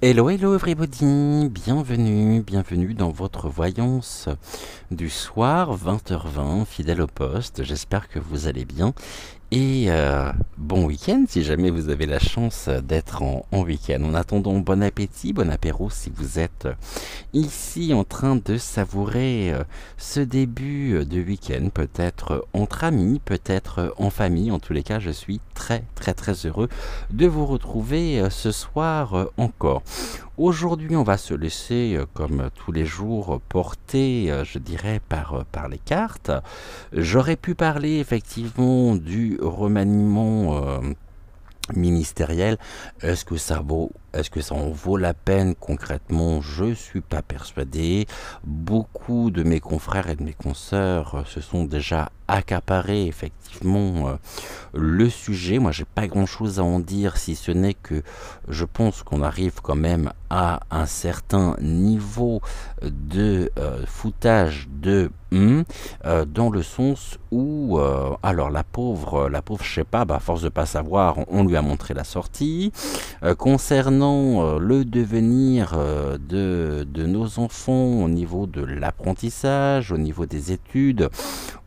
Hello, hello everybody, bienvenue dans votre voyance du soir, 20h20, fidèle au poste, j'espère que vous allez bien. Et bon week-end si jamais vous avez la chance d'être en week-end. En attendant, bon appétit, bon apéro si vous êtes ici en train de savourer ce début de week-end, peut-être entre amis, peut-être en famille. En tous les cas, je suis très heureux de vous retrouver ce soir encore. Aujourd'hui, on va se laisser, comme tous les jours, porter, je dirais, par les cartes. J'aurais pu parler effectivement du remaniement ministériel. Est-ce que ça en vaut la peine concrètement? Je suis pas persuadé. Beaucoup de mes confrères et de mes consoeurs se sont déjà accaparés effectivement le sujet. Moi j'ai pas grand chose à en dire, si ce n'est que je pense qu'on arrive quand même à un certain niveau de foutage de dans le sens où alors la pauvre je sais pas, à force de pas savoir, on lui a montré la sortie. Concernant le devenir de nos enfants au niveau de l'apprentissage, au niveau des études,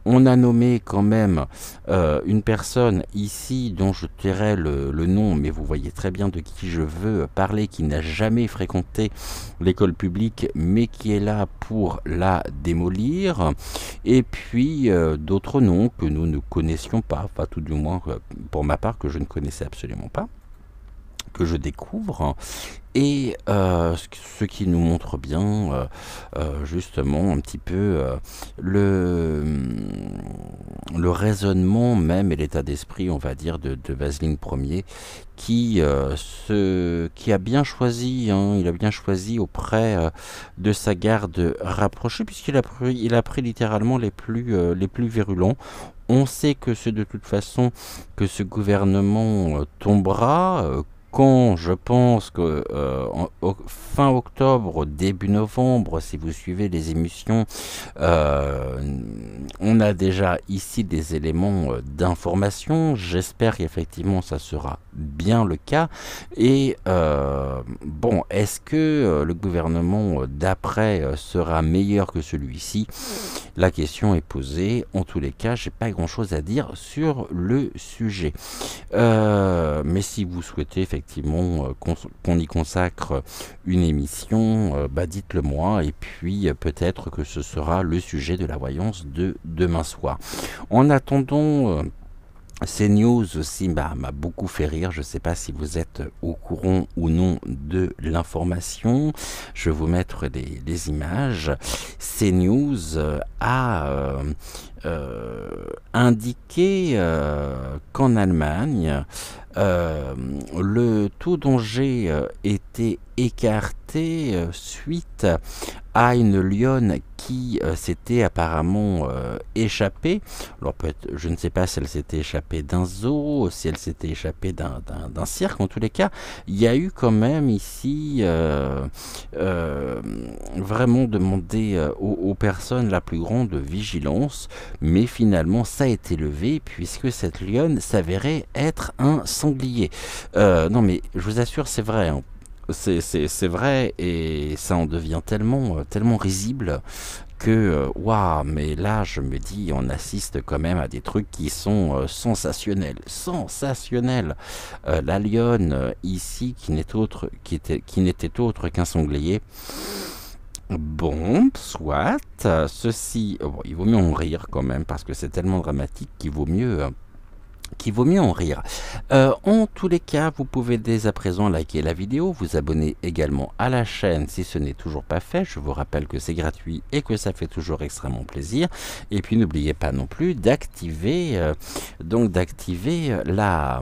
on a nommé quand même une personne ici dont je tairai le nom, mais vous voyez très bien de qui je veux parler, qui n'a jamais fréquenté l'école publique, mais qui est là pour la démolir. Et puis d'autres noms que nous ne connaissions pas, enfin tout du moins pour ma part que je ne connaissais absolument pas, que je découvre, et ce qui nous montre bien justement un petit peu le raisonnement même et l'état d'esprit, on va dire, de Vaseline Ier, qui a bien choisi, il a bien choisi auprès de sa garde rapprochée, puisqu'il a pris littéralement les plus virulents. On sait que c'est de toute façon que ce gouvernement tombera quand je pense que fin octobre, début novembre, si vous suivez les émissions, on a déjà ici des éléments d'information. J'espère qu'effectivement ça sera bien le cas. Et bon, est-ce que le gouvernement d'après sera meilleur que celui-ci? La question est posée. En tous les cas, j'ai pas grand-chose à dire sur le sujet. Mais si vous souhaitez effectivement qu'on y consacre une émission, dites-le moi, et puis peut-être que ce sera le sujet de la voyance de demain soir. En attendant, ces news aussi m'a beaucoup fait rire. Je ne sais pas si vous êtes au courant ou non de l'information. Je vais vous mettre les images. Ces news a indiqué qu'en Allemagne, le taux de danger était écarté suite à une lionne qui s'était apparemment échappée. Alors peut-être, je ne sais pas si elle s'était échappée d'un zoo, si elle s'était échappée d'un cirque. En tous les cas, il y a eu quand même ici vraiment demandé aux personnes la plus grande vigilance, mais finalement ça a été levé puisque cette lionne s'avérait être un sanglier. Non mais je vous assure, c'est vrai, hein. C'est vrai, et ça en devient tellement risible que waouh, mais là je me dis, on assiste quand même à des trucs qui sont sensationnels. La lionne ici qui n'était autre qu'un sanglier. Bon, soit, ceci, bon, il vaut mieux en rire quand même parce que c'est tellement dramatique qu'il vaut mieux en rire. En tous les cas, vous pouvez dès à présent liker la vidéo, vous abonner également à la chaîne si ce n'est toujours pas fait. Je vous rappelle que c'est gratuit et que ça fait toujours extrêmement plaisir. Et puis n'oubliez pas non plus d'activer la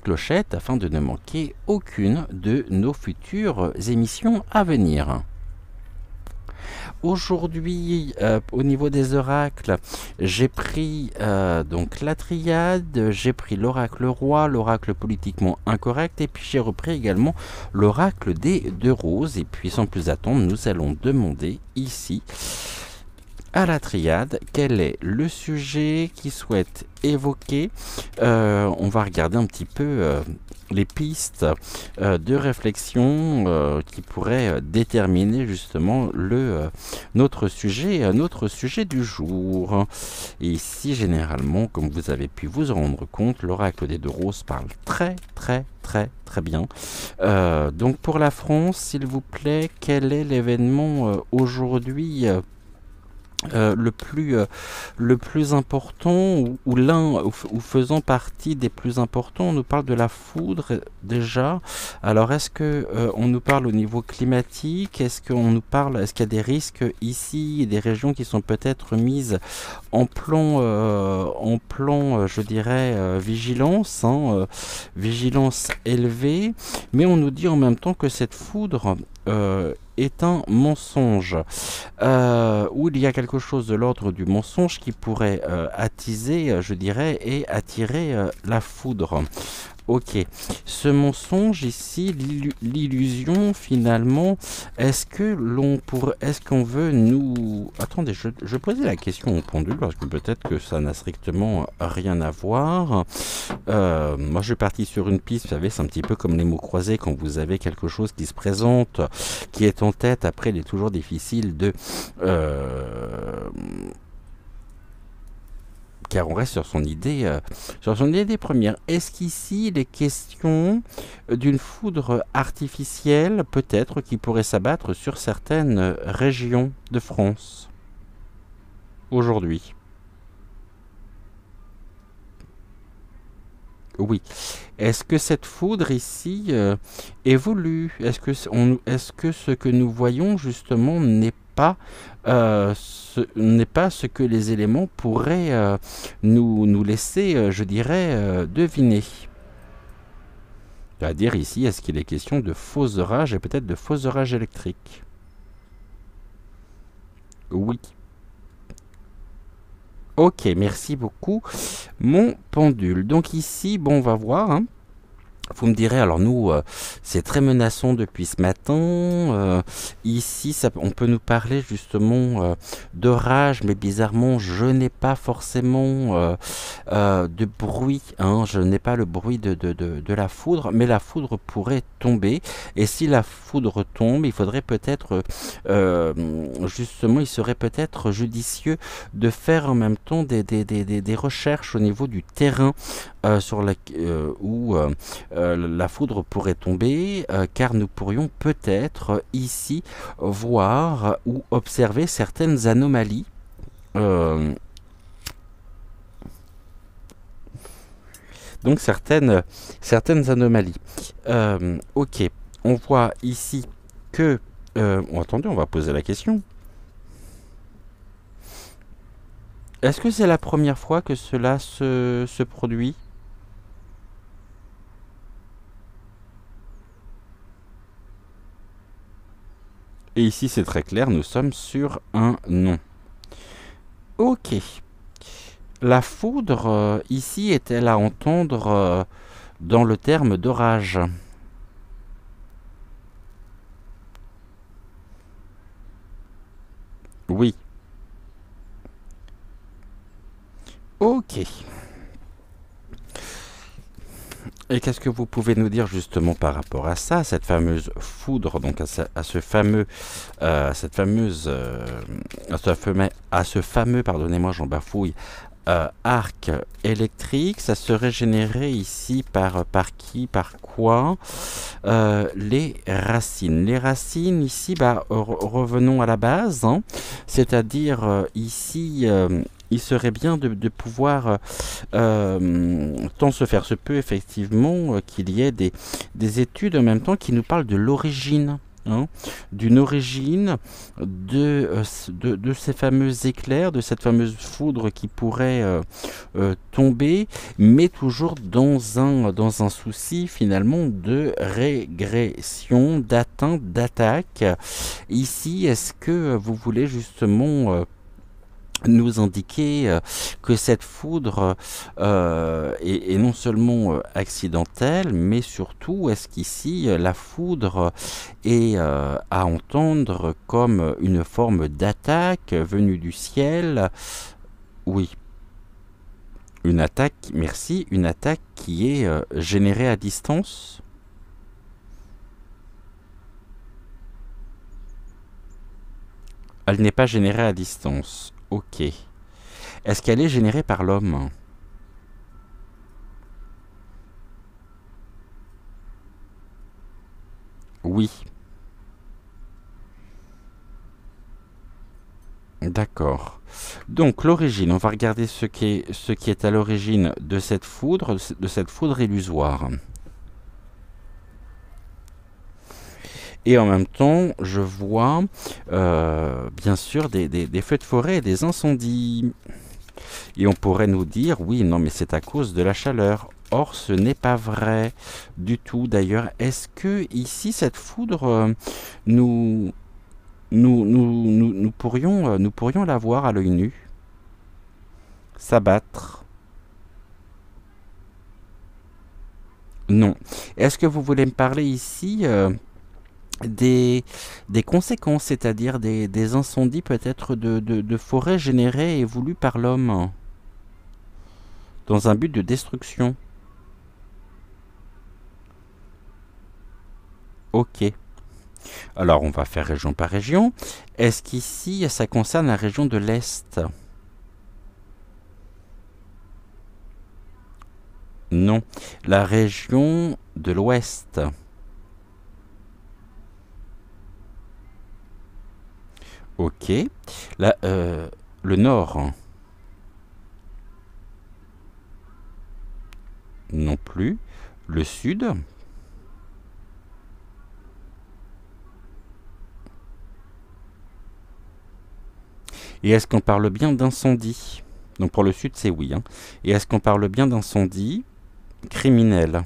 clochette afin de ne manquer aucune de nos futures émissions à venir. Aujourd'hui, au niveau des oracles, j'ai pris donc la triade, j'ai pris l'oracle roi, l'oracle politiquement incorrect, et puis j'ai repris également l'oracle des deux roses. Et puis sans plus attendre, nous allons demander ici à la triade. Quel est le sujet qu'ils souhaitent évoquer? On va regarder un petit peu les pistes de réflexion qui pourraient déterminer justement notre sujet du jour. Et ici, généralement, comme vous avez pu vous en rendre compte, l'oracle des deux roses parle très bien. Donc pour la France, s'il vous plaît, quel est l'événement aujourd'hui le plus important ou l'un ou faisant partie des plus importants? On nous parle de la foudre déjà. Alors est-ce que on nous parle au niveau climatique? Est-ce qu'il y a des risques ici, des régions qui sont peut-être mises en plan, je dirais, vigilance, vigilance élevée, mais on nous dit en même temps que cette foudre est un mensonge, où il y a quelque chose de l'ordre du mensonge qui pourrait attiser, je dirais, et attirer la foudre. Ok, ce mensonge ici, l'illusion finalement, est-ce qu'on veut nous... Attendez, je posais la question au pendule parce que peut-être que ça n'a strictement rien à voir. Moi je suis parti sur une piste, vous savez, c'est un petit peu comme les mots croisés quand vous avez quelque chose qui se présente, qui est en tête, après il est toujours difficile de... car on reste sur son idée première. Est-ce qu'ici il est question d'une foudre artificielle, peut-être, qui pourrait s'abattre sur certaines régions de France aujourd'hui? Oui. Est-ce que cette foudre ici évolue? Est-ce que ce que nous voyons justement n'est pas ce que les éléments pourraient nous laisser, je dirais, deviner? C'est-à-dire ici, est-ce qu'il est question de faux orages et peut-être de faux orages électriques? Oui. Ok, merci beaucoup, mon pendule. Donc ici, bon, on va voir, hein. Vous me direz, alors nous, c'est très menaçant depuis ce matin. Ici, on peut nous parler justement d'orage, mais bizarrement, je n'ai pas forcément de bruit. Hein, je n'ai pas le bruit de la foudre, mais la foudre pourrait tomber. Et si la foudre tombe, il faudrait peut-être, justement, il serait peut-être judicieux de faire en même temps des recherches au niveau du terrain sur où la foudre pourrait tomber, car nous pourrions peut-être ici voir ou observer certaines anomalies. Donc certaines anomalies. Ok, on voit ici que... attendez, on va poser la question. Est-ce que c'est la première fois que cela se produit? Et ici, c'est très clair, nous sommes sur un non. Ok. La foudre, ici, est-elle à entendre dans le terme d'orage? Oui. Ok. Et qu'est-ce que vous pouvez nous dire justement par rapport à ça, cette fameuse foudre, donc à ce fameux, pardonnez-moi, j'en bafouille, arc électrique? Ça serait généré ici par qui, par quoi? Les racines. Les racines ici, revenons à la base, hein, c'est-à-dire ici... il serait bien de pouvoir, tant se faire se peut effectivement, qu'il y ait des études en même temps qui nous parlent de l'origine, hein, d'une origine de ces fameux éclairs, de cette fameuse foudre qui pourrait tomber, mais toujours dans un souci finalement de régression, d'atteinte, d'attaque. Ici, est-ce que vous voulez justement... nous indiquer que cette foudre est non seulement accidentelle, mais surtout, est-ce qu'ici, la foudre est à entendre comme une forme d'attaque venue du ciel? Oui, une attaque, merci, une attaque qui est générée à distance? Elle n'est pas générée à distance. Ok. Est-ce qu'elle est générée par l'homme? Oui. D'accord. Donc l'origine, on va regarder ce qui est à l'origine de cette foudre illusoire. Et en même temps, je vois bien sûr des feux de forêt et des incendies. Et on pourrait nous dire, oui, non, mais c'est à cause de la chaleur. Or, ce n'est pas vrai du tout. D'ailleurs, est-ce que ici, cette foudre, nous pourrions la voir à l'œil nu s'abattre? Non. Est-ce que vous voulez me parler ici des, des conséquences, c'est-à-dire des incendies peut-être de forêts générés et voulus par l'homme dans un but de destruction? Ok. Alors, on va faire région par région. Est-ce qu'ici, ça concerne la région de l'Est? Non. La région de l'Ouest? Ok. Le Nord? Non plus. Le Sud? Et est-ce qu'on parle bien d'incendie? Donc pour le Sud, c'est oui. Hein. Et est-ce qu'on parle bien d'incendie criminel?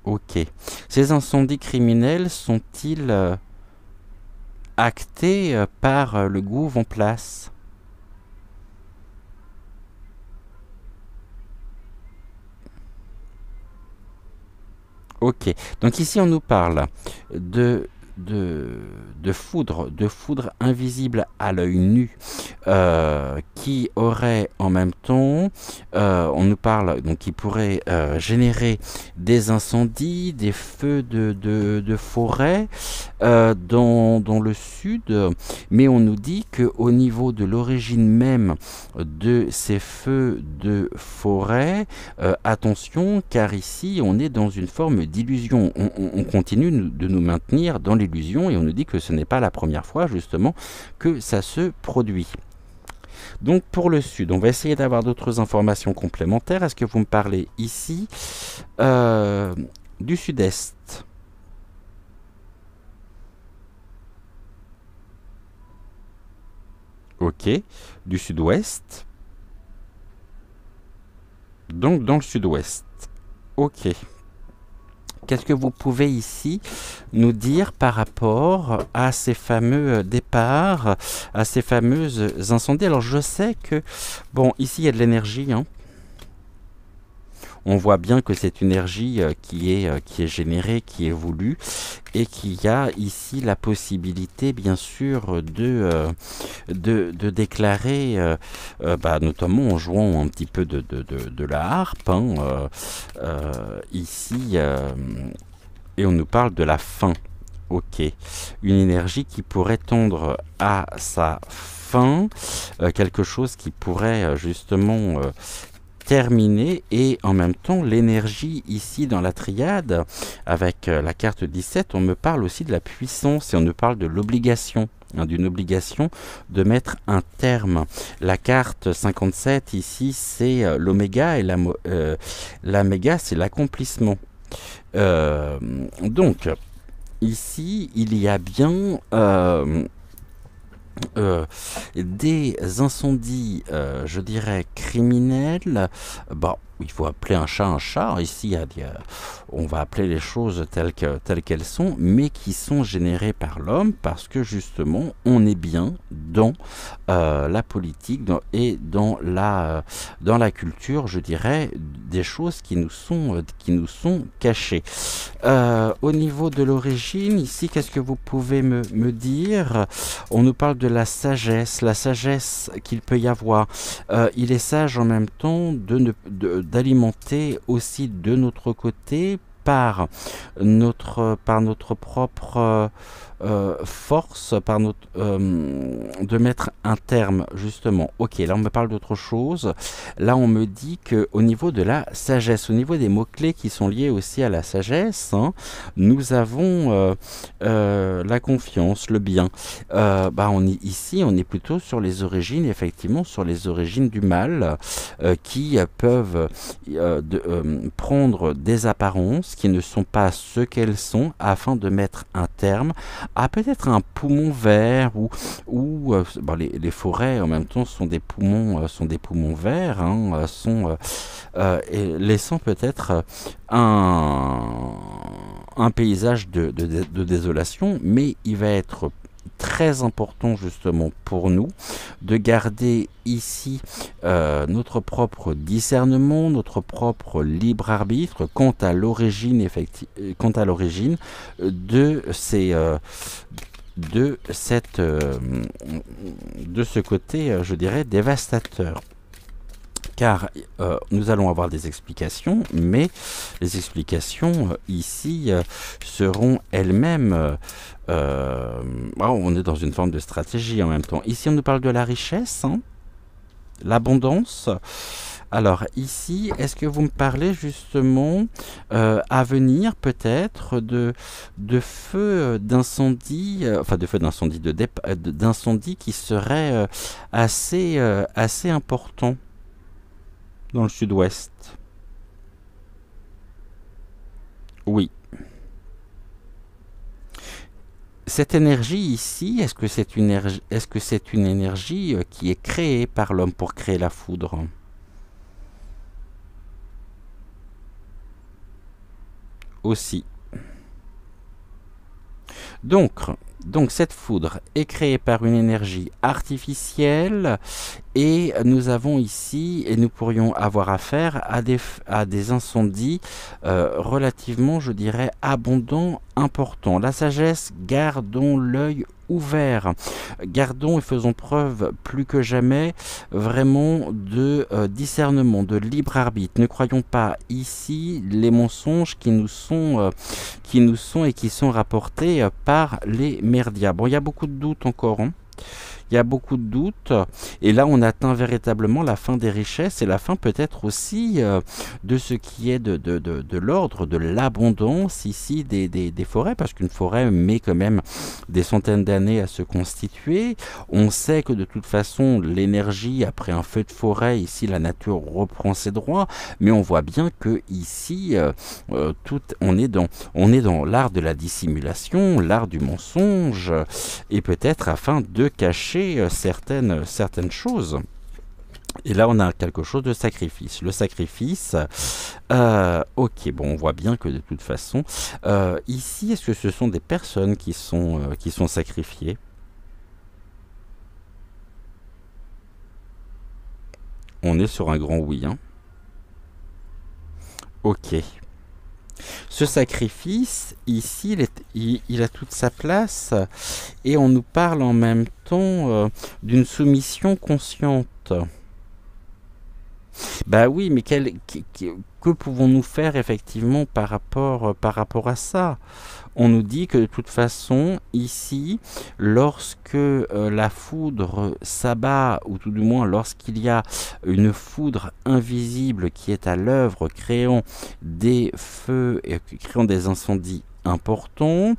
Ok. Ces incendies criminels sont-ils actés par le gouvernement en place? Ok. Donc ici, on nous parle de, de, de foudre invisible à l'œil nu, qui aurait en même temps, on nous parle, donc qui pourrait générer des incendies, des feux de forêt dans le sud, mais on nous dit qu'au niveau de l'origine même de ces feux de forêt, attention, car ici on est dans une forme d'illusion. On continue de nous maintenir dans l'illusion et on nous dit que ce n'est pas la première fois justement que ça se produit. Donc pour le sud, on va essayer d'avoir d'autres informations complémentaires. Est-ce que vous me parlez ici du sud-est? Ok. Du sud-ouest? Donc dans le sud-ouest. Ok. Qu'est-ce que vous pouvez ici nous dire par rapport à ces fameux départs, à ces fameuses incendies? Alors je sais que, bon, ici il y a de l'énergie, hein. On voit bien que c'est une énergie qui est générée, qui est voulue, et qu'il y a ici la possibilité, bien sûr, de déclarer, notamment en jouant un petit peu de la harpe, hein, ici, et on nous parle de la fin. Ok, une énergie qui pourrait tendre à sa fin, quelque chose qui pourrait justement terminé, et en même temps l'énergie ici dans la triade avec la carte 17, on me parle aussi de la puissance et on me parle de l'obligation, hein, d'une obligation de mettre un terme. La carte 57 ici c'est l'oméga et l'améga c'est l'accomplissement. Donc ici il y a bien des incendies, je dirais, criminels. Bon, il faut appeler un chat un chat. Ici, on va appeler les choses telles qu'elles sont, mais qui sont générées par l'homme, parce que justement, on est bien dans la politique et dans la culture, je dirais, des choses qui nous sont cachées. Au niveau de l'origine, ici, qu'est-ce que vous pouvez me dire? On nous parle de la sagesse qu'il peut y avoir. Il est sage en même temps d'alimenter aussi de notre côté par notre propre force, de mettre un terme justement. Ok, là on me parle d'autre chose. Là on me dit que au niveau de la sagesse, au niveau des mots-clés qui sont liés aussi à la sagesse, hein, nous avons la confiance, le bien. Ici on est plutôt sur les origines, effectivement sur les origines du mal, qui peuvent prendre des apparences qui ne sont pas ce qu'elles sont, afin de mettre un terme à peut-être un poumon vert, ou les forêts en même temps sont des poumons verts, hein, et laissant peut-être un paysage de désolation, mais il va être très important justement pour nous de garder ici notre propre discernement, notre propre libre arbitre quant à l'origine de ce côté, je dirais, dévastateur. Car nous allons avoir des explications, mais les explications ici seront elles-mêmes... on est dans une forme de stratégie en même temps. Ici, on nous parle de la richesse, hein, l'abondance. Alors ici, est-ce que vous me parlez justement à venir peut-être de feux d'incendie, d'incendie qui serait assez important dans le sud-ouest? Oui. Cette énergie ici, est-ce que c'est une énergie qui est créée par l'homme pour créer la foudre? Aussi. Donc cette foudre est créée par une énergie artificielle, et nous avons ici, et nous pourrions avoir affaire à des incendies relativement, je dirais, abondants, importants. La sagesse, gardons l'œil ouvert. Gardons et faisons preuve plus que jamais vraiment de discernement, de libre arbitre. Ne croyons pas ici les mensonges qui nous sont et qui sont rapportés par les médias. Bon, il y a beaucoup de doutes encore, hein. Il y a beaucoup de doutes, et là on atteint véritablement la fin des richesses, et la fin peut-être aussi de ce qui est de l'ordre, de l'abondance ici des forêts, parce qu'une forêt met quand même des centaines d'années à se constituer. On sait que de toute façon l'énergie, après un feu de forêt, ici la nature reprend ses droits, mais on voit bien que ici on est dans l'art de la dissimulation, l'art du mensonge, et peut-être afin de cacher certaines choses. Et là on a quelque chose de sacrifice. Le sacrifice, ok, bon, on voit bien que de toute façon ici, est-ce que ce sont des personnes qui sont sacrifiées? On est sur un grand oui, hein. Ok. Ce sacrifice, ici, il a toute sa place, et on nous parle en même temps d'une soumission consciente. Bah oui, mais que pouvons-nous faire effectivement par rapport à ça? On nous dit que de toute façon, ici, lorsque la foudre s'abat, ou tout du moins lorsqu'il y a une foudre invisible qui est à l'œuvre, créant des feux et créant des incendies importants,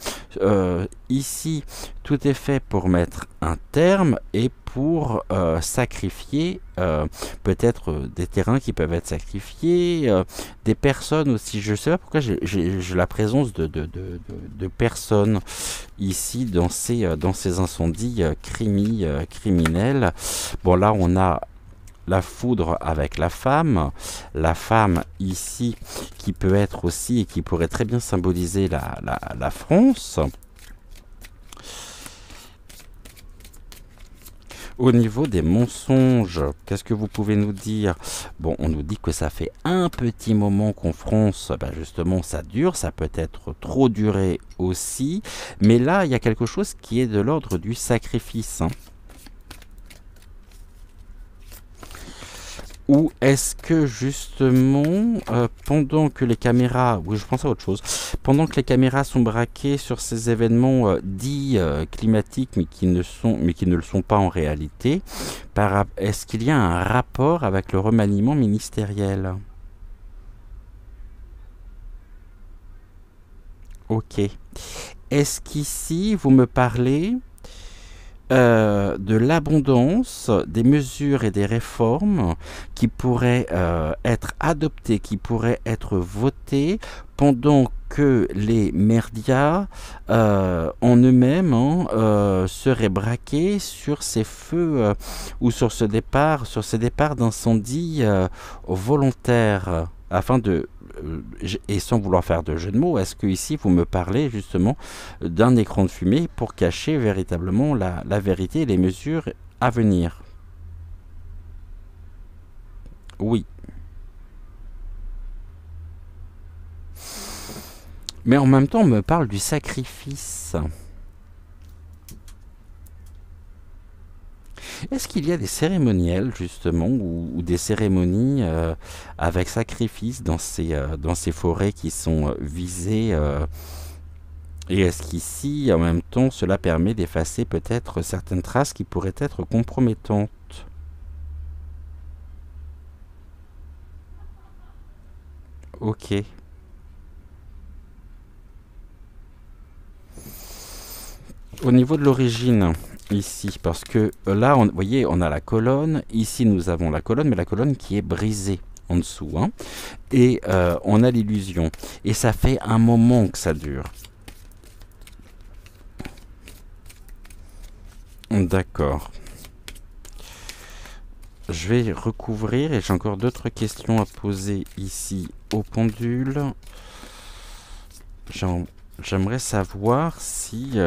ici, tout est fait pour mettre un terme et pour sacrifier peut-être des terrains qui peuvent être sacrifiés, des personnes aussi. Je ne sais pas pourquoi j'ai la présence de personnes ici dans ces incendies criminels. Bon, là on a la foudre avec la femme ici qui peut être aussi et qui pourrait très bien symboliser la France. Au niveau des mensonges, qu'est-ce que vous pouvez nous dire? Bon, on nous dit que ça fait un petit moment qu'on fronce, ben justement ça dure, ça peut être trop duré aussi, mais là il y a quelque chose qui est de l'ordre du sacrifice. Ou est-ce que justement, pendant que les caméras, oui je pense à autre chose, pendant que les caméras sont braquées sur ces événements dits climatiques mais qui ne le sont pas en réalité, est-ce qu'il y a un rapport avec le remaniement ministériel? Ok. Est-ce qu'ici vous me parlez de l'abondance des mesures et des réformes qui pourraient être adoptées, qui pourraient être votées pendant que les merdias en eux-mêmes seraient braqués sur ces feux ou sur ces départs d'incendie volontaires afin de et sans vouloir faire de jeu de mots, est-ce que ici vous me parlez justement d'un écran de fumée pour cacher véritablement la vérité et les mesures à venir? Oui. Mais en même temps, on me parle du sacrifice. Est-ce qu'il y a des cérémoniels, justement, ou des cérémonies avec sacrifice dans ces forêts qui sont visées et est-ce qu'ici, en même temps, cela permet d'effacer peut-être certaines traces qui pourraient être compromettantes? Ok. Au niveau de l'origine, ici, parce que là, vous voyez, on a la colonne. Ici, nous avons la colonne, mais la colonne qui est brisée en dessous. Hein, et on a l'illusion. Et ça fait un moment que ça dure. D'accord. Je vais recouvrir et j'ai encore d'autres questions à poser ici au pendule. J'aimerais savoir si...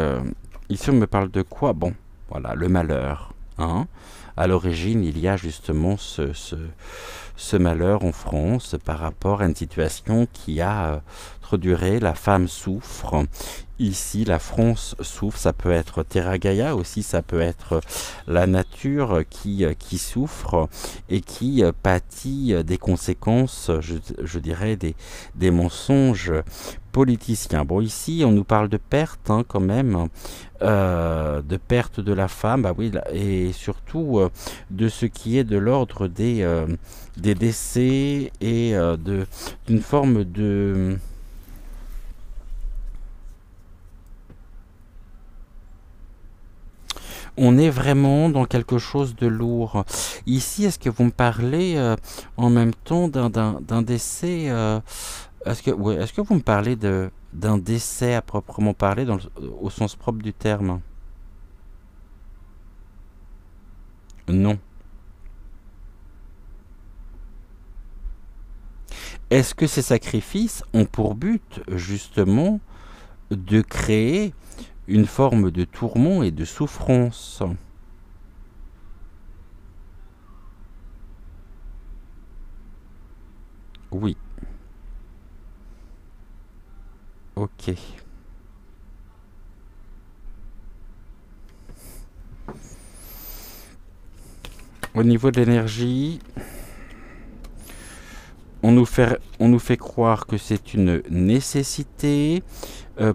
ici on me parle de quoi? Bon, voilà, le malheur. Hein. À l'origine, il y a justement ce malheur en France par rapport à une situation qui a trop duré. La femme souffre. Ici, la France souffre. Ça peut être Terra Gaia aussi, ça peut être la nature qui souffre et qui pâtit des conséquences, je dirais, des mensonges politiciens. Bon, ici, on nous parle de perte hein, quand même, de perte de la femme, bah oui, et surtout de ce qui est de l'ordre des décès et d'une forme de... On est vraiment dans quelque chose de lourd. Ici, est-ce que vous me parlez en même temps d'un décès est-ce que vous me parlez d'un décès à proprement parler au sens propre du terme? Non. Est-ce que ces sacrifices ont pour but justement de créer une forme de tourment et de souffrance? Oui. Ok. Au niveau de l'énergie, on nous fait croire que c'est une nécessité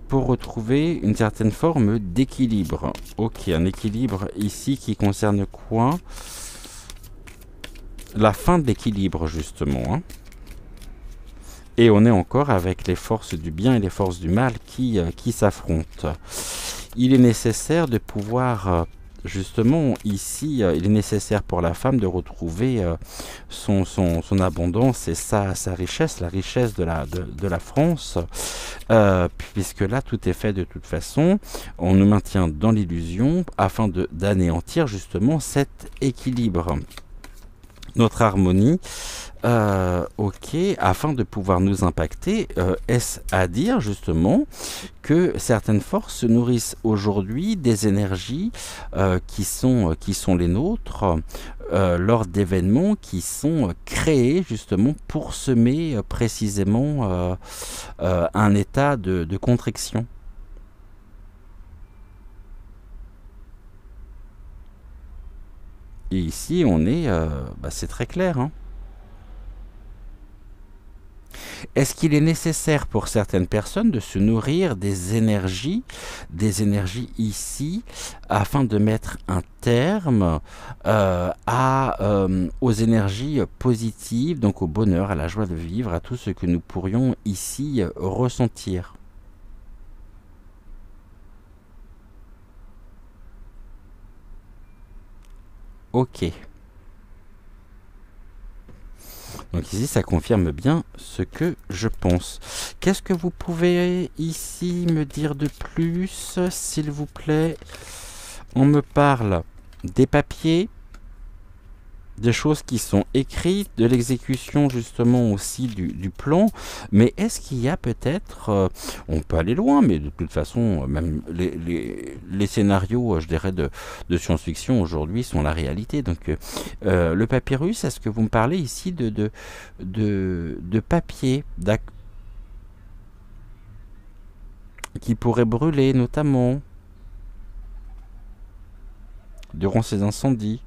pour retrouver une certaine forme d'équilibre. Ok, un équilibre ici qui concerne quoi? La fin de l'équilibre, justement. Hein. Et on est encore avec les forces du bien et les forces du mal qui s'affrontent. Il est nécessaire de pouvoir... Justement, ici, il est nécessaire pour la femme de retrouver son abondance et sa richesse, la richesse de la France, puisque là, tout est fait de toute façon. On nous maintient dans l'illusion afin d'anéantir justement cet équilibre. notre harmonie, ok, afin de pouvoir nous impacter. Est-ce à dire justement que certaines forces se nourrissent aujourd'hui des énergies qui sont les nôtres lors d'événements qui sont créés justement pour semer précisément un état de contraction? Et ici, on est, c'est très clair, hein. Est-ce qu'il est nécessaire pour certaines personnes de se nourrir des énergies ici, afin de mettre un terme aux énergies positives, donc au bonheur, à la joie de vivre, à tout ce que nous pourrions ici ressentir? Ok. Donc ici, ça confirme bien ce que je pense. Qu'est-ce que vous pouvez ici me dire de plus, s'il vous plaît? On me parle des papiers, des choses qui sont écrites, de l'exécution justement aussi du plan, mais est-ce qu'il y a peut-être, on peut aller loin, mais de toute façon, même les scénarios, je dirais, de science-fiction aujourd'hui sont la réalité. Donc le papyrus, est-ce que vous me parlez ici de papier qui pourrait brûler notamment durant ces incendies?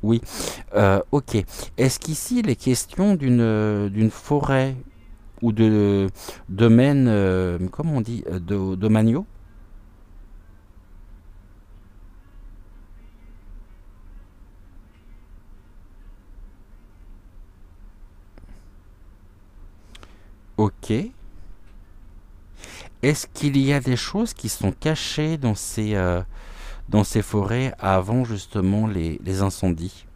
Oui, ok. Est-ce qu'ici il est question d'une forêt ou de domaine, comment on dit, domaniaux? Ok. Est-ce qu'il y a des choses qui sont cachées dans ces forêts avant justement les incendies?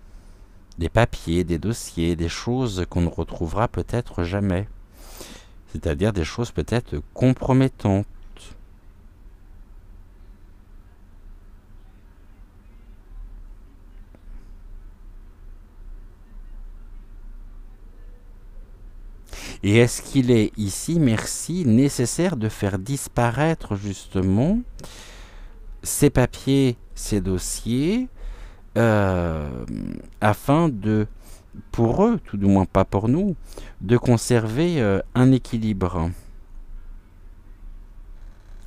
Des papiers, des dossiers, des choses qu'on ne retrouvera peut-être jamais. C'est-à-dire des choses peut-être compromettantes. Et est-ce qu'il est ici, merci, nécessaire de faire disparaître justement ces papiers, ces dossiers, afin de, pour eux, tout du moins pas pour nous, de conserver un équilibre?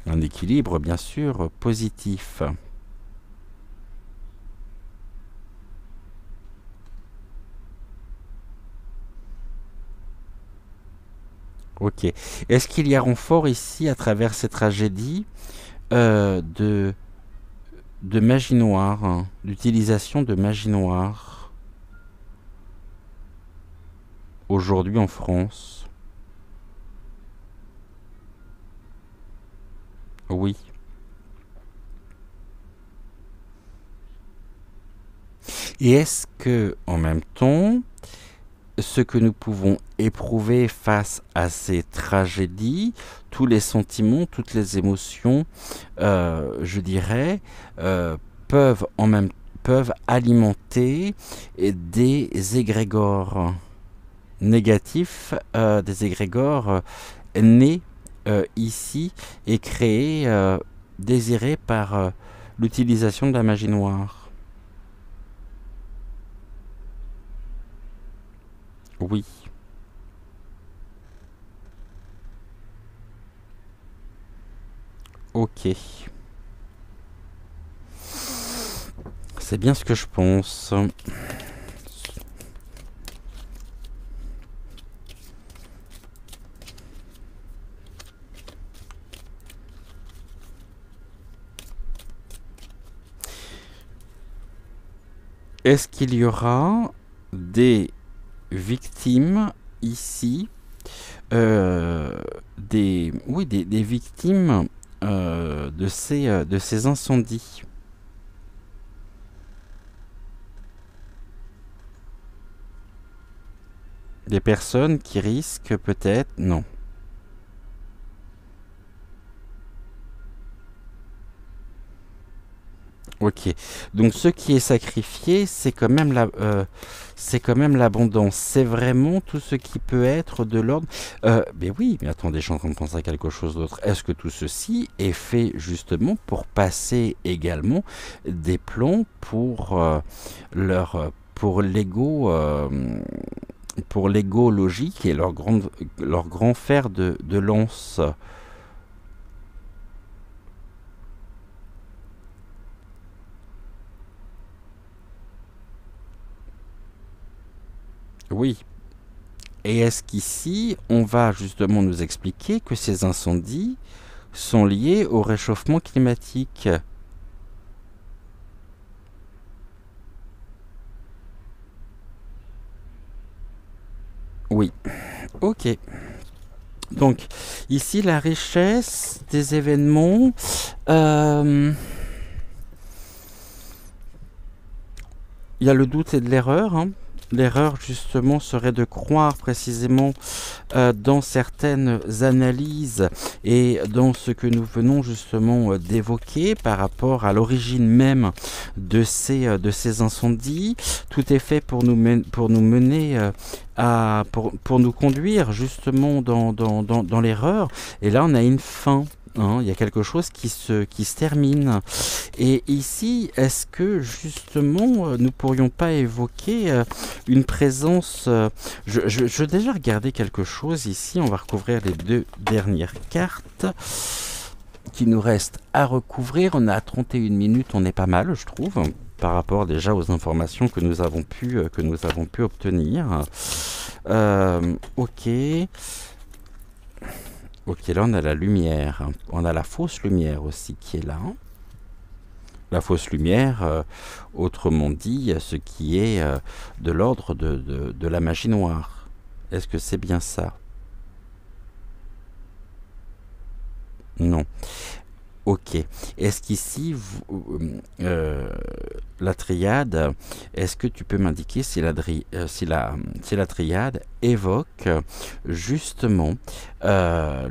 Un équilibre, bien sûr, positif. Ok. Est-ce qu'il y a renfort ici, à travers ces tragédies, euh, de, de magie noire, hein, d'utilisation de magie noire, aujourd'hui en France? Oui. Et est-ce que, en même temps, ce que nous pouvons éprouver face à ces tragédies, tous les sentiments, toutes les émotions, je dirais, euh, peuvent en même peuvent alimenter des égrégores négatifs, des égrégores nés ici et créés, désirés par l'utilisation de la magie noire. Oui. Ok. C'est bien ce que je pense. Est-ce qu'il y aura des victimes ici, des victimes de ces incendies? Des personnes qui risquent peut-être... Non. Ok. Donc ce qui est sacrifié, c'est quand même l'abondance. C'est vraiment tout ce qui peut être de l'ordre. Mais oui, mais attendez, je suis en train de penser à quelque chose d'autre. Est-ce que tout ceci est fait justement pour passer également des plans pour l'ego logique et leur grand fer de lance? Oui. Et est-ce qu'ici, on va justement nous expliquer que ces incendies sont liés au réchauffement climatique? Oui. Ok. Donc, ici, la richesse des événements. euh, Il y a le doute et de l'erreur, hein. L'erreur, justement, serait de croire précisément dans certaines analyses et dans ce que nous venons justement d'évoquer par rapport à l'origine même de ces incendies. Tout est fait pour nous mener pour nous conduire justement dans l'erreur. Et là, on a une fin. Hein, il y a quelque chose qui se termine. Et ici, est-ce que justement nous pourrions pas évoquer une présence je vais déjà regarder quelque chose ici. On va recouvrir les deux dernières cartes qui nous restent à recouvrir. On a 31 minutes, on est pas mal, je trouve, par rapport déjà aux informations que nous avons pu obtenir. Ok. Ok, là on a la lumière. On a la fausse lumière aussi qui est là. La fausse lumière, autrement dit, ce qui est de l'ordre de la magie noire. Est-ce que c'est bien ça? Non. Ok. Est-ce qu'ici, la triade, est-ce que tu peux m'indiquer si la triade évoque justement la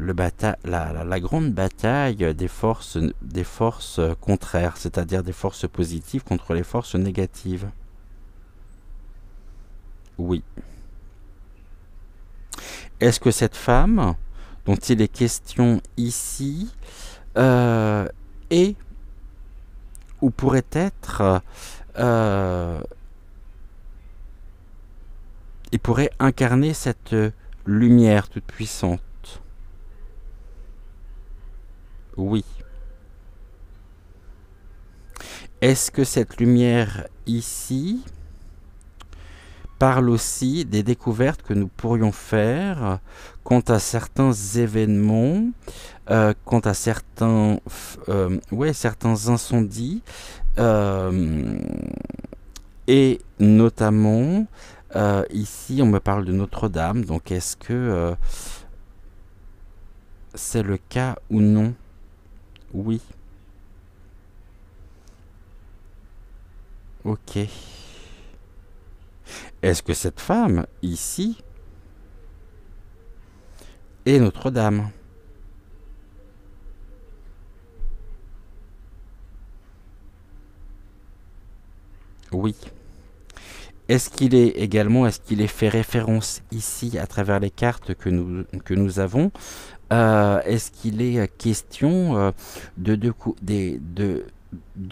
grande bataille des forces contraires, c'est-à-dire des forces positives contre les forces négatives? Oui. Est-ce que cette femme dont il est question ici euh, est ou pourrait être euh, et pourrait incarner cette lumière toute puissante? Oui. Est-ce que cette lumière ici parle aussi des découvertes que nous pourrions faire quant à certains événements, quant à certains incendies, euh, et notamment ici on me parle de Notre-Dame, donc est-ce que c'est le cas ou non? Oui. Ok. Est-ce que cette femme ici est Notre-Dame? Oui. Est-ce qu'il est fait référence ici à travers les cartes que nous avons? Est-ce qu'il est question de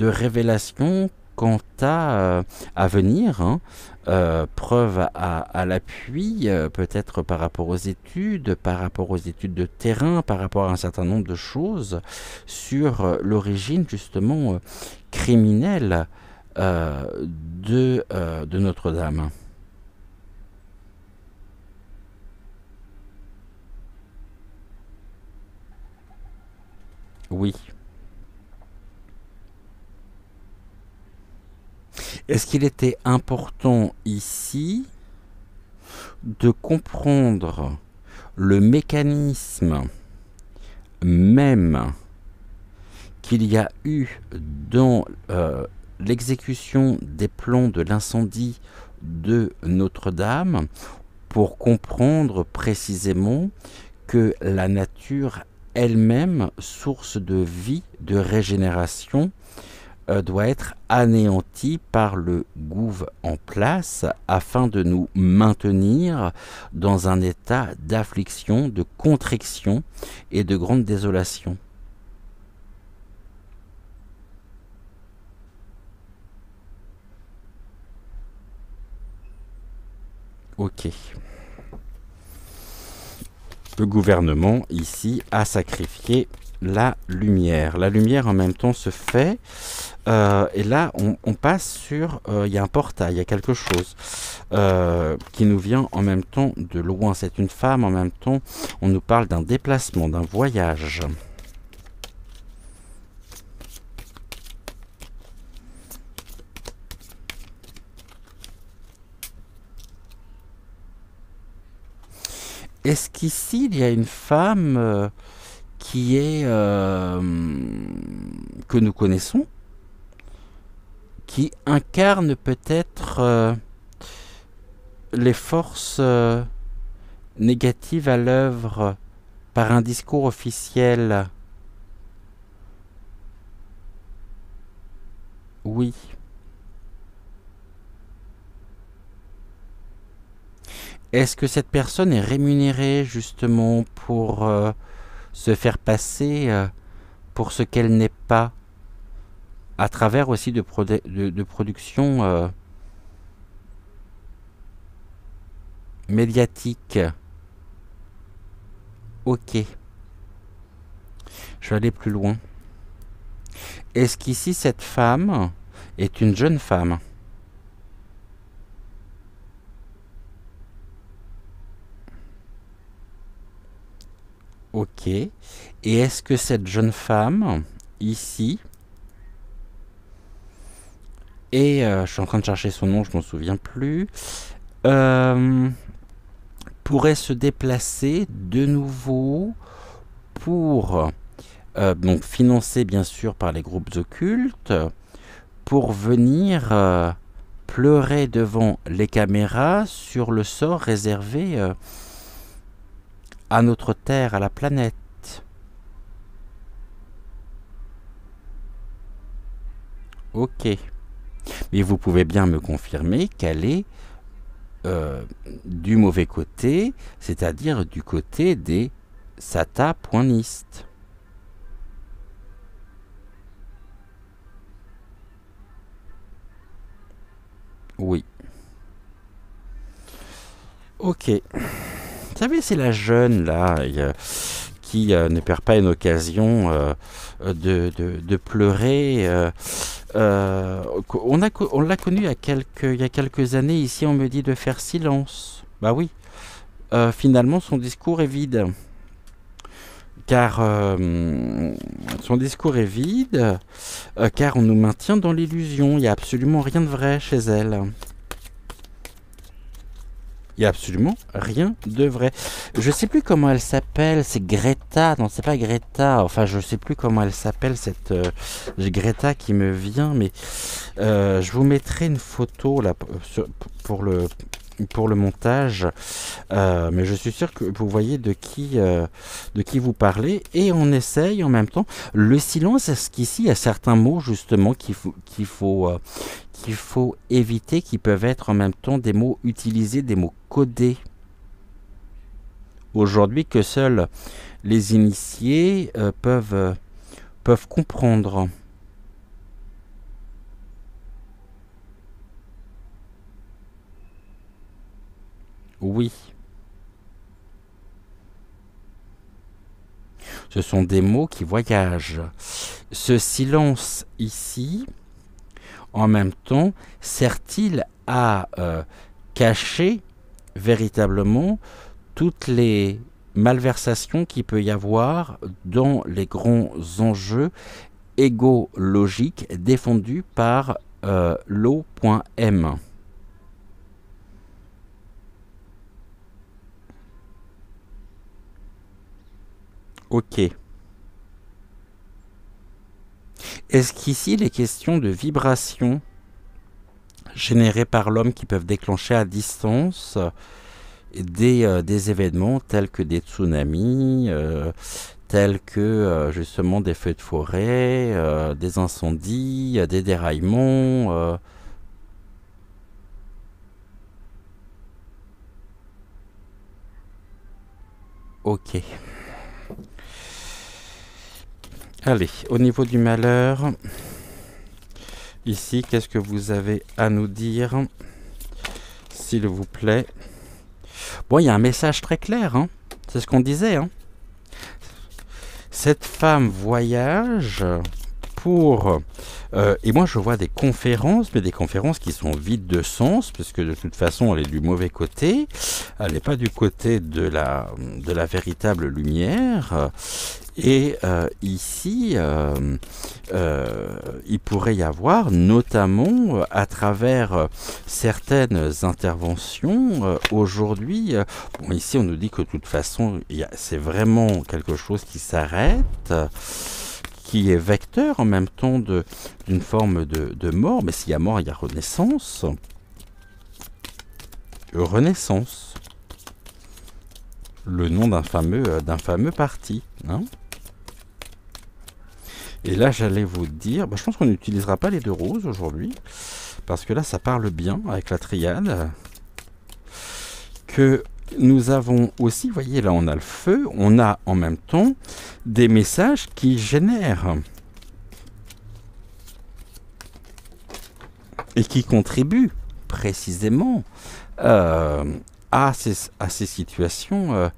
révélations quant à venir, hein, preuve à l'appui, peut-être par rapport aux études de terrain, par rapport à un certain nombre de choses sur l'origine justement criminelle de Notre-Dame? Oui. Est-ce qu'il était important ici de comprendre le mécanisme même qu'il y a eu dans l'exécution des plans de l'incendie de Notre-Dame pour comprendre précisément que la nature elle-même, source de vie, de régénération, doit être anéanti par le gouv en place afin de nous maintenir dans un état d'affliction, de contriction et de grande désolation. Ok. Le gouvernement, ici, a sacrifié la lumière. La lumière, en même temps, se fait. Et là, on passe sur... Il y a un portail, il y a quelque chose qui nous vient en même temps de loin. C'est une femme, en même temps, on nous parle d'un déplacement, d'un voyage. Est-ce qu'ici, il y a une femme qui est... que nous connaissons, qui incarne peut-être les forces négatives à l'œuvre par un discours officiel? Oui. Est-ce que cette personne est rémunérée justement pour se faire passer pour ce qu'elle n'est pas, à travers aussi de production médiatique? Ok. Je vais aller plus loin. Est-ce qu'ici cette femme est une jeune femme? Ok. Et est-ce que cette jeune femme, ici, et je suis en train de chercher son nom, je m'en souviens plus, pourrait se déplacer de nouveau pour donc financé bien sûr par les groupes occultes, pour venir pleurer devant les caméras sur le sort réservé à notre Terre, à la planète? Ok. Mais vous pouvez bien me confirmer qu'elle est du mauvais côté, c'est-à-dire du côté des satapointistes. Oui. Ok. Vous savez, c'est la jeune, là, qui ne perd pas une occasion de pleurer. On l'a connue il y a quelques années. Ici, on me dit de faire silence. Bah oui. Finalement, son discours est vide. Car son discours est vide, car on nous maintient dans l'illusion. Il n'y a absolument rien de vrai chez elle. Il n'y a absolument rien de vrai. Je sais plus comment elle s'appelle. C'est Greta. Non, c'est pas Greta. Enfin, je sais plus comment elle s'appelle, cette Greta qui me vient. Mais je vous mettrai une photo là pour le montage. Mais je suis sûr que vous voyez de qui vous parlez. Et on essaye en même temps. Le silence, est-ce qu'ici, il y a certains mots justement qu'il faut éviter, qui peuvent être en même temps des mots utilisés, des mots codés. Aujourd'hui, que seuls les initiés peuvent comprendre. Oui. Ce sont des mots qui voyagent. Ce silence ici, en même temps, sert-il à cacher véritablement toutes les malversations qu'il peut y avoir dans les grands enjeux égologiques défendus par l'O.M. Ok. Est-ce qu'ici, les questions de vibrations générées par l'homme qui peuvent déclencher à distance des événements tels que des tsunamis, tels que justement des feux de forêt, des incendies, des déraillements. Ok. Allez, au niveau du malheur, ici, qu'est-ce que vous avez à nous dire, s'il vous plaît? Bon, il y a un message très clair, hein. C'est ce qu'on disait, hein. Cette femme voyage pour... et moi, je vois des conférences, mais des conférences qui sont vides de sens, puisque de toute façon, elle est du mauvais côté. Elle n'est pas du côté de la véritable lumière. Et ici, il pourrait y avoir, notamment à travers certaines interventions, aujourd'hui, bon, ici on nous dit que de toute façon, c'est vraiment quelque chose qui s'arrête, qui est vecteur en même temps d'une forme de mort, mais s'il y a mort, il y a renaissance. Renaissance. Le nom d'un fameux parti, hein. Et là, j'allais vous dire, je pense qu'on n'utilisera pas les 2 roses aujourd'hui, parce que là, ça parle bien avec la triade. Que nous avons aussi, vous voyez, là, on a le feu, on a en même temps des messages qui génèrent et qui contribuent précisément à ces situations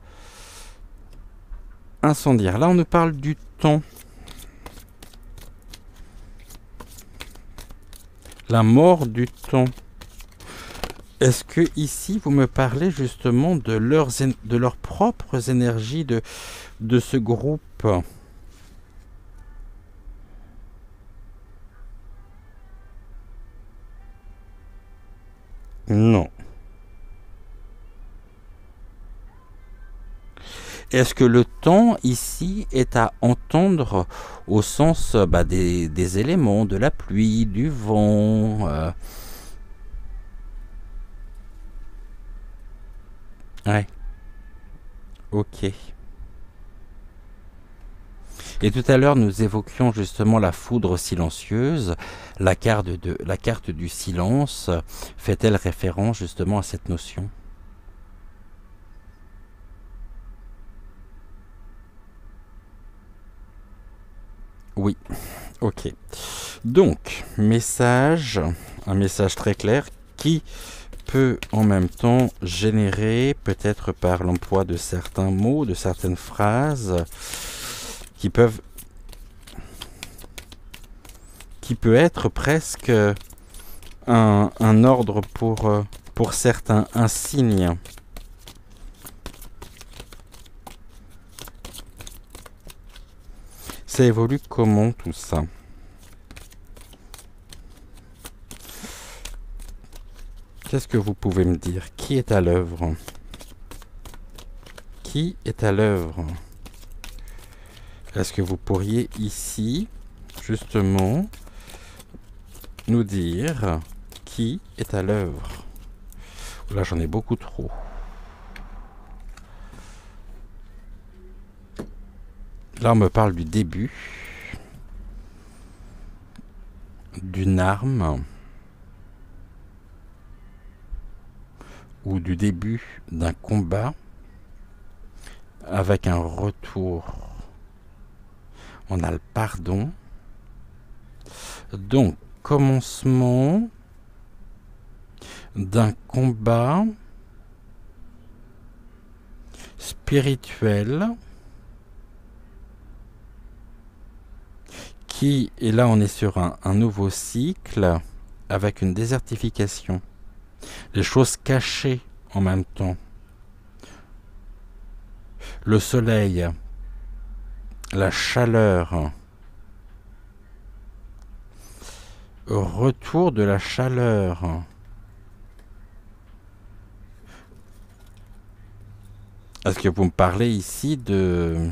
incendiaires. Là, on nous parle du temps. La mort du temps. Est-ce que ici vous me parlez justement de leurs propres énergies de ce groupe? Non. Est-ce que le temps ici est à entendre au sens des éléments, de la pluie, du vent Ouais. Ok. Et tout à l'heure, nous évoquions justement la foudre silencieuse. La carte du silence fait-elle référence justement à cette notion? Oui. Ok. Donc, un message très clair qui peut en même temps générer, peut-être par l'emploi de certains mots, de certaines phrases, qui peut être presque un ordre pour certains, un signe. Ça évolue comment tout ça? Qu'est-ce que vous pouvez me dire? Qui est à l'œuvre? Qui est à l'œuvre? Est-ce que vous pourriez ici, justement, nous dire qui est à l'œuvre? Là, j'en ai beaucoup trop. Là, on me parle du début d'une arme ou du début d'un combat avec un retour. On a le pardon. Donc, commencement d'un combat spirituel qui, et là on est sur un nouveau cycle avec une désertification, des choses cachées en même temps. Le soleil, la chaleur, retour de la chaleur. Est-ce que vous me parlez ici de...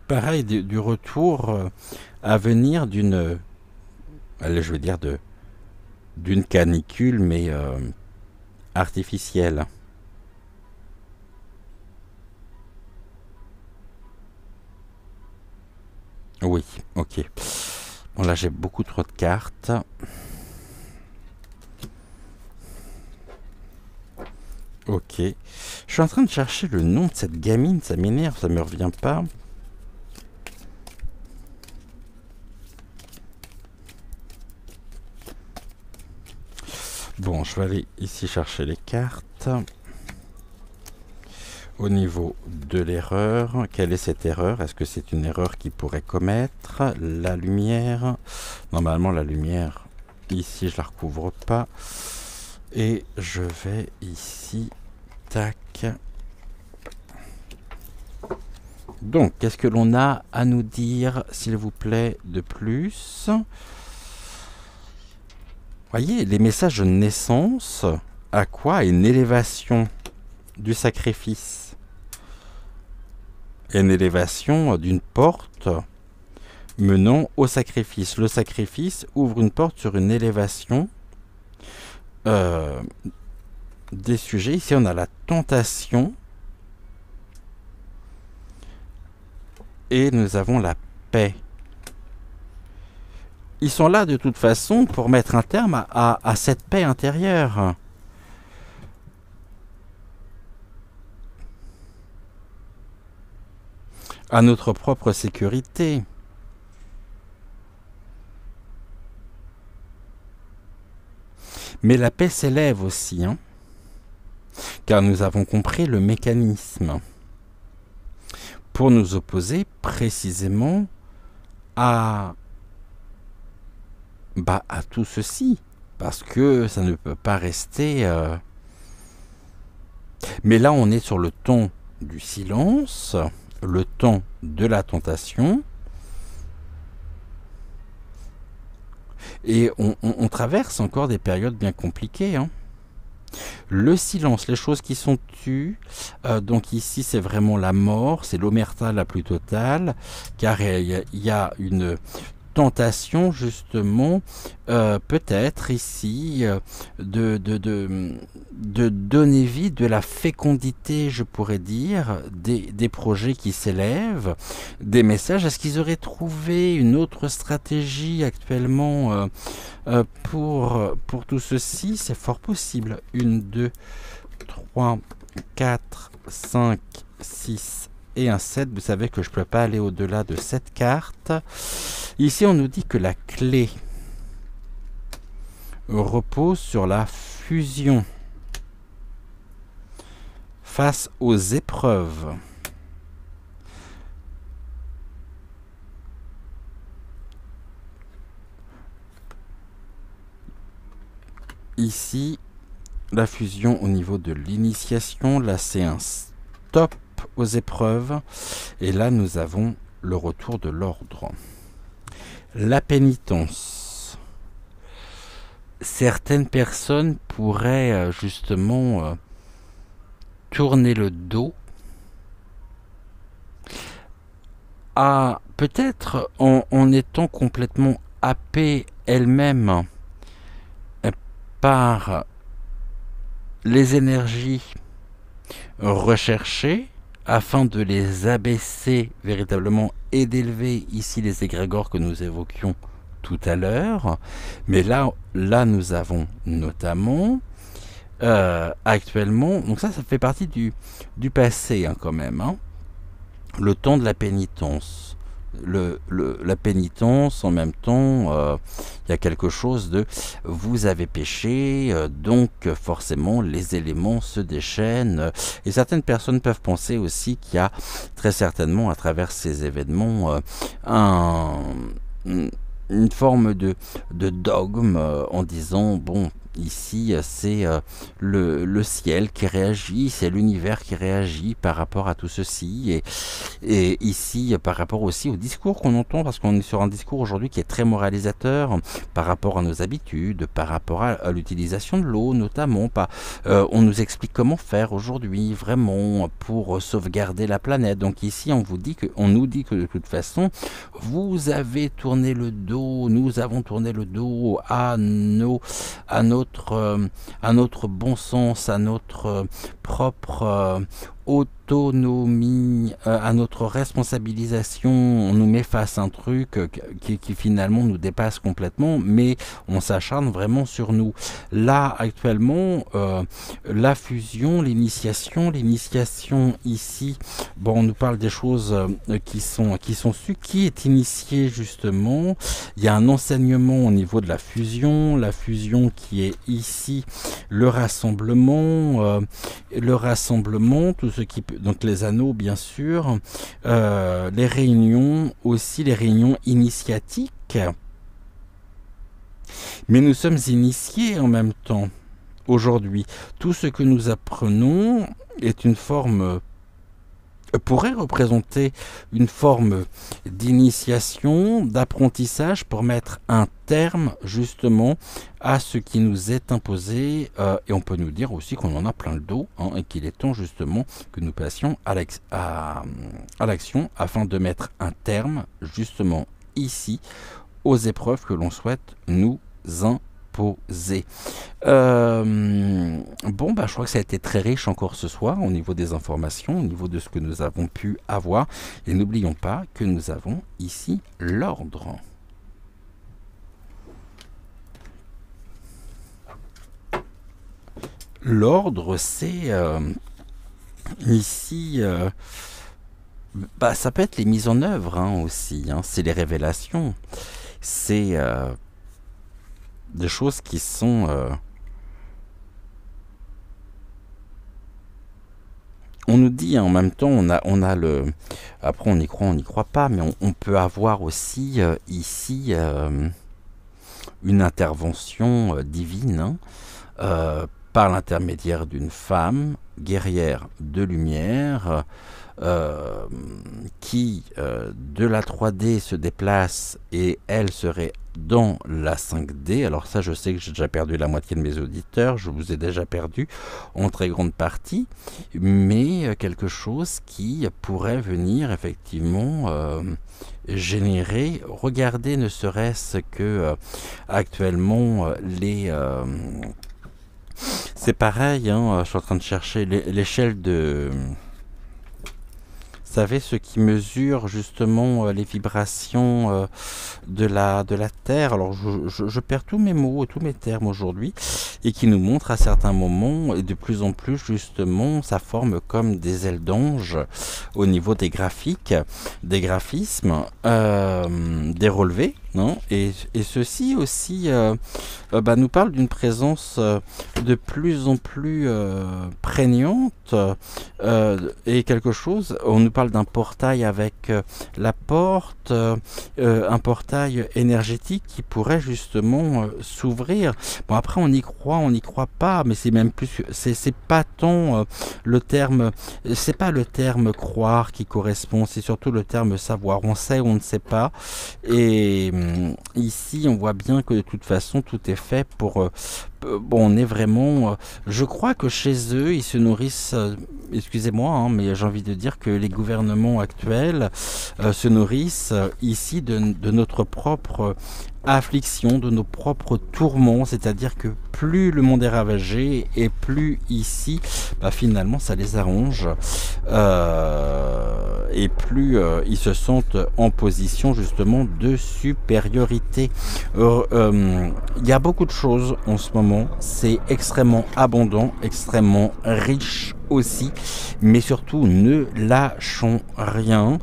Pareil, du retour à venir d'une... Allez, je veux dire d'une canicule, mais artificielle. Oui, ok. Bon, là, j'ai beaucoup trop de cartes. Ok. Je suis en train de chercher le nom de cette gamine, ça m'énerve, ça me revient pas. Bon, je vais aller ici chercher les cartes. Au niveau de l'erreur, quelle est cette erreur? Est-ce que c'est une erreur qui pourrait commettre? La lumière. Normalement, la lumière, ici, je la recouvre pas. Et je vais ici, tac. Donc, qu'est-ce que l'on a à nous dire, s'il vous plaît, de plus? Voyez, les messages de naissance, à quoi? Une élévation du sacrifice. Une élévation d'une porte menant au sacrifice. Le sacrifice ouvre une porte sur une élévation des sujets. Ici, on a la tentation et nous avons la paix. Ils sont là de toute façon pour mettre un terme à cette paix intérieure. À notre propre sécurité. Mais la paix s'élève aussi, hein, car nous avons compris le mécanisme pour nous opposer précisément à tout ceci, parce que ça ne peut pas rester... Mais là, on est sur le ton du silence, le ton de la tentation, et on traverse encore des périodes bien compliquées, hein. Le silence, les choses qui sont tues, donc ici c'est vraiment la mort, c'est l'omerta la plus totale, car il y a une tentation justement, peut-être ici, de donner vie, de la fécondité, je pourrais dire, des projets qui s'élèvent, des messages. Est-ce qu'ils auraient trouvé une autre stratégie actuellement pour tout ceci? C'est fort possible. 1, 2, 3, 4, 5, 6 et un 7. Vous savez que je ne peux pas aller au-delà de cette carte. Ici, on nous dit que la clé repose sur la fusion face aux épreuves. Ici, la fusion au niveau de l'initiation, là c'est un stop aux épreuves, et là nous avons le retour de l'ordre. La pénitence. Certaines personnes pourraient justement tourner le dos à peut-être en étant complètement happées elles-mêmes par les énergies recherchées afin de les abaisser véritablement et d'élever ici les égrégores que nous évoquions tout à l'heure. Mais là nous avons notamment actuellement, donc ça fait partie du passé, hein, quand même, hein, le temps de la pénitence. La pénitence, en même temps, il y a quelque chose de vous avez péché, donc forcément les éléments se déchaînent, et certaines personnes peuvent penser aussi qu'il y a très certainement à travers ces événements une forme de dogme, en disant bon, ici c'est le ciel qui réagit, c'est l'univers qui réagit par rapport à tout ceci, et ici par rapport aussi au discours qu'on entend, parce qu'on est sur un discours aujourd'hui qui est très moralisateur par rapport à nos habitudes, par rapport à l'utilisation de l'eau notamment. On nous explique comment faire aujourd'hui vraiment pour sauvegarder la planète. Donc ici on nous dit que de toute façon vous avez tourné le dos, nous avons tourné le dos à notre bon sens, à notre propre autonomie, à notre responsabilisation, on nous met face à un truc qui finalement nous dépasse complètement, mais on s'acharne vraiment sur nous. Là, actuellement, la fusion, l'initiation ici, bon, on nous parle des choses qui sont sues. Qui est initié justement? Il y a un enseignement au niveau de la fusion qui est ici le rassemblement, tout ce qui peut, donc les anneaux bien sûr, les réunions aussi, les réunions initiatiques. Mais nous sommes initiés en même temps. Aujourd'hui, tout ce que nous apprenons est une forme, pourrait représenter une forme d'initiation, d'apprentissage pour mettre un terme justement à ce qui nous est imposé, et on peut nous dire aussi qu'on en a plein le dos, hein, et qu'il est temps justement que nous passions à l'action afin de mettre un terme justement ici aux épreuves que l'on souhaite nous imposer. Bon, bah, je crois que ça a été très riche encore ce soir au niveau des informations, au niveau de ce que nous avons pu avoir. Et n'oublions pas que nous avons ici l'ordre. L'ordre, c'est ici, bah, ça peut être les mises en œuvre hein, aussi, hein, c'est les révélations, c'est des choses qui sont... on nous dit hein, en même temps, on a le... Après on n'y croit pas, mais on peut avoir aussi ici une intervention divine, hein, par l'intermédiaire d'une femme guerrière de lumière, qui de la 3D se déplace et elle serait dans la 5D. Alors ça, je sais que j'ai déjà perdu la moitié de mes auditeurs, je vous ai déjà perdu en très grande partie, mais quelque chose qui pourrait venir effectivement générer, regardez ne serait-ce que actuellement les... c'est pareil, hein, je suis en train de chercher l'échelle de... Vous savez, ceux qui mesurent justement les vibrations de la Terre. Alors, je perds tous mes mots, tous mes termes aujourd'hui, et qui nous montrent à certains moments, et de plus en plus justement, ça forme comme des ailes d'ange au niveau des graphiques, des graphismes, des relevés. Non et ceci aussi bah, nous parle d'une présence de plus en plus prégnante, et quelque chose, on nous parle d'un portail avec la porte, un portail énergétique qui pourrait justement s'ouvrir. Bon, après on y croit pas, mais c'est même plus, c'est pas tant le terme, c'est pas le terme croire qui correspond, c'est surtout le terme savoir. On sait ou on ne sait pas, et ici on voit bien que de toute façon tout est fait pour... bon, on est vraiment... je crois que chez eux, ils se nourrissent... excusez-moi, hein, mais j'ai envie de dire que les gouvernements actuels se nourrissent ici de notre propre affliction, de nos propres tourments, c'est-à-dire que plus le monde est ravagé et plus ici, bah, finalement, ça les arrange, et plus ils se sentent en position justement de supériorité. Il y a beaucoup de choses en ce moment, c'est extrêmement abondant, extrêmement riche aussi, mais surtout ne lâchons rien.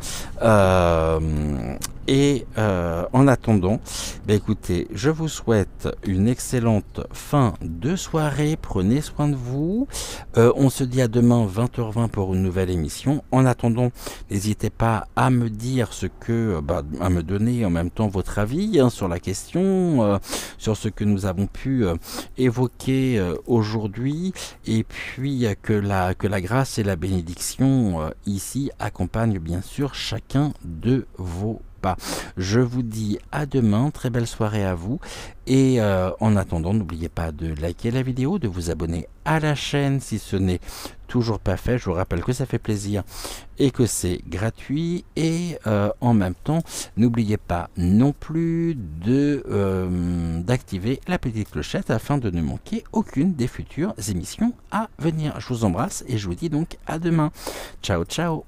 En attendant, bah écoutez, je vous souhaite une excellente fin de soirée, prenez soin de vous, on se dit à demain 20h20 pour une nouvelle émission. En attendant, n'hésitez pas à me dire ce que, à me donner en même temps votre avis hein, sur la question, sur ce que nous avons pu évoquer aujourd'hui, et puis que la grâce et la bénédiction ici accompagnent bien sûr chacun de vos pas. Je vous dis à demain, très belle soirée à vous. Et en attendant, n'oubliez pas de liker la vidéo, de vous abonner à la chaîne si ce n'est toujours pas fait. Je vous rappelle que ça fait plaisir et que c'est gratuit. Et en même temps, n'oubliez pas non plus d'activer la petite clochette afin de ne manquer aucune des futures émissions à venir. Je vous embrasse et je vous dis donc à demain. Ciao, ciao.